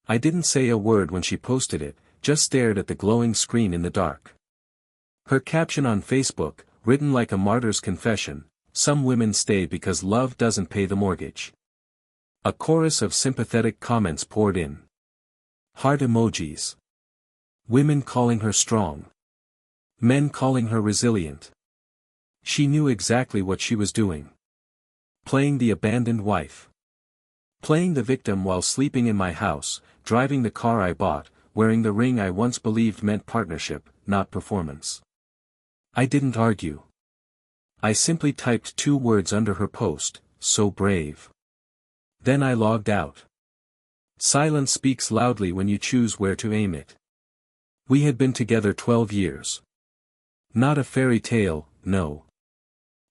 I didn't say a word when she posted it, just stared at the glowing screen in the dark. Her caption on Facebook, written like a martyr's confession: "Some women stay because love doesn't pay the mortgage." A chorus of sympathetic comments poured in. Heart emojis. Women calling her strong. Men calling her resilient. She knew exactly what she was doing. Playing the abandoned wife. Playing the victim while sleeping in my house, driving the car I bought, wearing the ring I once believed meant partnership, not performance. I didn't argue. I simply typed 2 words under her post: "So brave." Then I logged out. Silence speaks loudly when you choose where to aim it. We had been together 12 years. Not a fairy tale, no.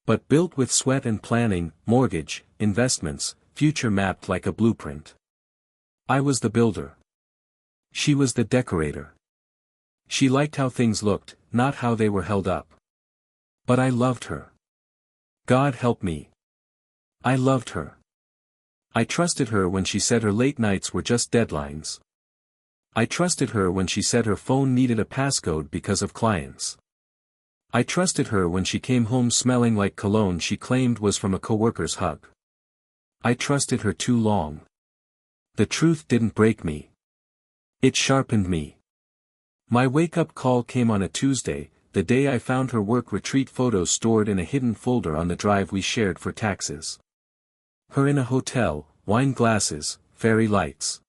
But built with sweat and planning, mortgage, investments, future mapped like a blueprint. I was the builder. She was the decorator. She liked how things looked, not how they were held up. But I loved her. God help me. I loved her. I trusted her when she said her late nights were just deadlines. I trusted her when she said her phone needed a passcode because of clients. I trusted her when she came home smelling like cologne she claimed was from a coworker's hug. I trusted her too long. The truth didn't break me. It sharpened me. My wake-up call came on a Tuesday, the day I found her work retreat photos stored in a hidden folder on the drive we shared for taxes. Her in a hotel, wine glasses, fairy lights.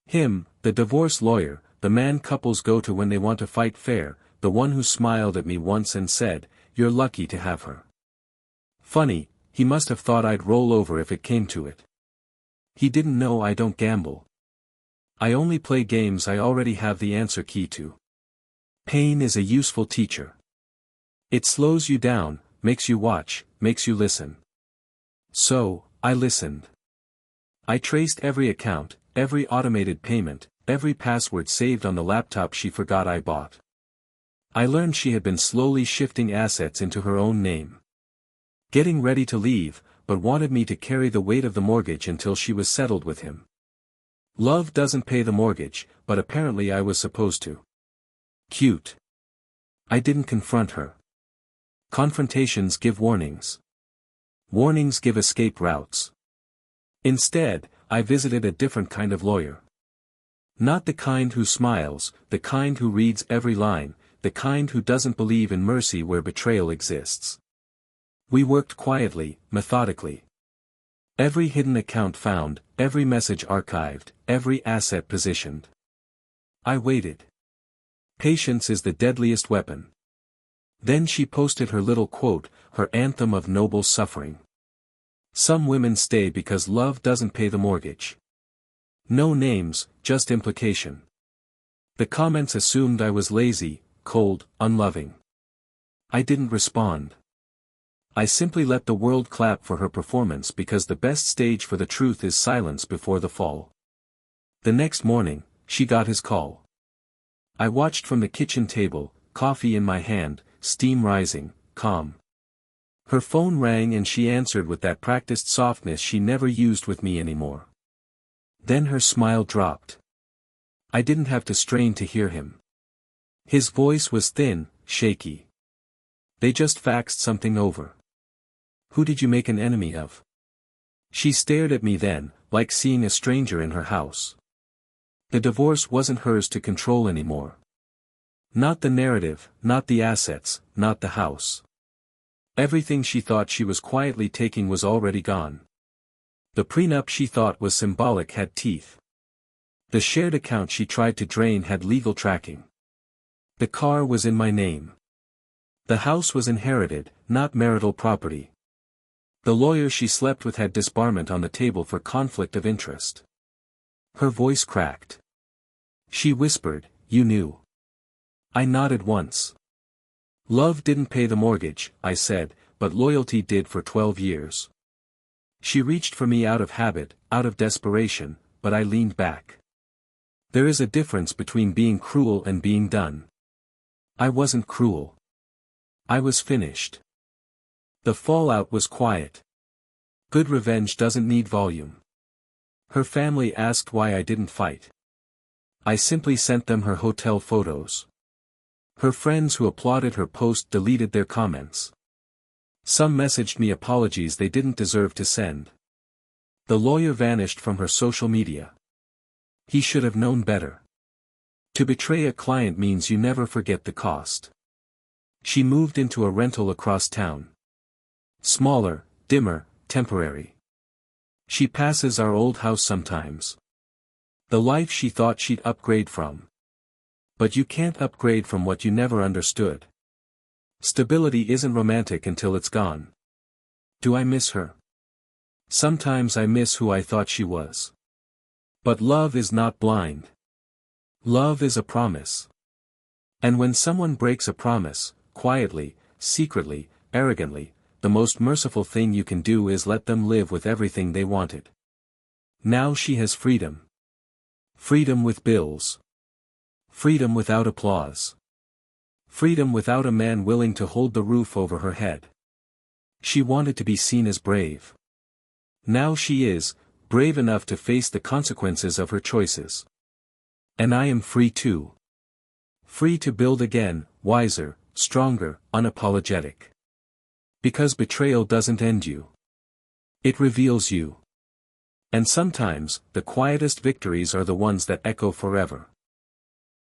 Him, the divorce lawyer, the man couples go to when they want to fight fair, the one who smiled at me once and said, "You're lucky to have her." Funny, he must have thought I'd roll over if it came to it. He didn't know I don't gamble. I only play games I already have the answer key to. Pain is a useful teacher. It slows you down, makes you watch, makes you listen. So, I listened. I traced every account, every automated payment, every password saved on the laptop she forgot I bought. I learned she had been slowly shifting assets into her own name. Getting ready to leave, but wanted me to carry the weight of the mortgage until she was settled with him. Love doesn't pay the mortgage, but apparently I was supposed to. Cute. I didn't confront her. Confrontations give warnings. Warnings give escape routes. Instead, I visited a different kind of lawyer. Not the kind who smiles, the kind who reads every line, the kind who doesn't believe in mercy where betrayal exists. We worked quietly, methodically. Every hidden account found, every message archived, every asset positioned. I waited. Patience is the deadliest weapon. Then she posted her little quote, her anthem of noble suffering. Some women stay because love doesn't pay the mortgage. No names, just implication. The comments assumed I was lazy, cold, unloving. I didn't respond. I simply let the world clap for her performance because the best stage for the truth is silence before the fall. The next morning, she got his call. I watched from the kitchen table, coffee in my hand, steam rising, calm. Her phone rang and she answered with that practiced softness she never used with me anymore. Then her smile dropped. I didn't have to strain to hear him. His voice was thin, shaky. They just faxed something over. Who did you make an enemy of? She stared at me then, like seeing a stranger in her house. The divorce wasn't hers to control anymore. Not the narrative, not the assets, not the house. Everything she thought she was quietly taking was already gone. The prenup she thought was symbolic had teeth. The shared account she tried to drain had legal tracking. The car was in my name. The house was inherited, not marital property. The lawyer she slept with had disbarment on the table for conflict of interest. Her voice cracked. She whispered, "You knew." I nodded once. Love didn't pay the mortgage, I said, but loyalty did for 12 years. She reached for me out of habit, out of desperation, but I leaned back. There is a difference between being cruel and being done. I wasn't cruel. I was finished. The fallout was quiet. Good revenge doesn't need volume. Her family asked why I didn't fight. I simply sent them her hotel photos. Her friends who applauded her post deleted their comments. Some messaged me apologies they didn't deserve to send. The lawyer vanished from her social media. He should have known better. To betray a client means you never forget the cost. She moved into a rental across town. Smaller, dimmer, temporary. She passes our old house sometimes. The life she thought she'd upgrade from. But you can't upgrade from what you never understood. Stability isn't romantic until it's gone. Do I miss her? Sometimes I miss who I thought she was. But love is not blind. Love is a promise. And when someone breaks a promise, quietly, secretly, arrogantly, the most merciful thing you can do is let them live with everything they wanted. Now she has freedom. Freedom with bills. Freedom without applause. Freedom without a man willing to hold the roof over her head. She wanted to be seen as brave. Now she is, brave enough to face the consequences of her choices. And I am free too. Free to build again, wiser, stronger, unapologetic. Because betrayal doesn't end you. It reveals you. And sometimes, the quietest victories are the ones that echo forever.